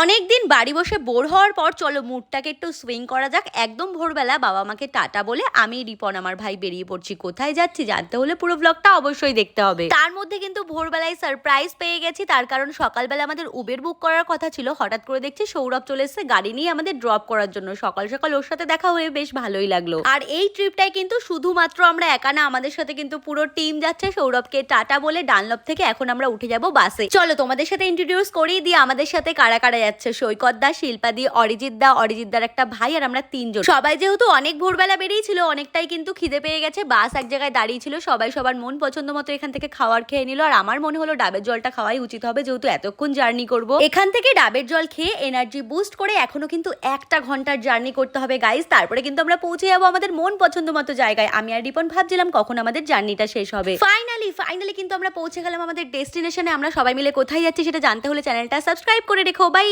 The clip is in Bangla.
অনেকদিন বাড়ি বসে বোর হওয়ার পর চলো মুডটাকে একটু সুইং করা যাক। একদম ভোরবেলা বাবা মাকে টাটা বলে আমি রিপন আমার ভাই বেরিয়ে পড়ছি। কোথায় যাচ্ছি জানতে হলে পুরো ব্লগটা অবশ্যই দেখতে হবে। তার মধ্যে কিন্তু ভোরবেলায় সারপ্রাইজ পেয়ে গেছি, তার কারণ সকালবেলা আমাদের উবের বুক করার কথা ছিল, হঠাৎ করে দেখছি সৌরভ চলে এসেছে গাড়ি নিয়ে আমাদের ড্রপ করার জন্য। সকাল সকাল ওর সাথে দেখা হয়ে বেশ ভালোই লাগলো। আর এই ট্রিপটাই কিন্তু শুধুমাত্র আমরা একা না, আমাদের সাথে কিন্তু পুরো টিম যাচ্ছে। সৌরভকে টাটা বলে ডানলপ থেকে এখন আমরা উঠে যাব বাসে। চলো তোমাদের সাথে ইন্ট্রোডিউস করিয়ে দিয়ে আমাদের সাথে কারা কারা যাচ্ছে। সৈকত দা, শিল্পা দি, অরিজিৎ দার একটা ভাই আর আমরা তিনজন। সবাই যেহেতু অনেক ভোরবেলা বেরিয়েছিল, অনেকটাই কিন্তু খিদে পেয়ে গেছে। বাস এক জায়গায় দাঁড়িয়ে ছিল, সবাই সবার মন পছন্দ মতো এখান থেকে খাবার খেয়ে নিল। আর আমার মনে হলো ডাবের জলটা খাওয়াই উচিত হবে, যেহেতু এতক্ষণ জার্নি করব। এখান থেকে ডাবের জল খেয়ে এনার্জি বুস্ট করে এখনো কিন্তু 1 ঘন্টার জার্নি করতে হবে গাইস। তারপরে কিন্তু আমরা পৌঁছে যাবো আমাদের মন পছন্দ মতো জায়গায়। আমি আর রিপন ভাবছিলাম কখন আমাদের জার্নিটা শেষ হবে। ফাইনালি কিন্তু আমরা পৌঁছে গেলাম আমাদের ডেস্টিনেশনে। আমরা সবাই মিলে কোথায় যাচ্ছি সেটা জানতে হলে চ্যানেলটা সাবস্ক্রাইব করে রেখো। বাই।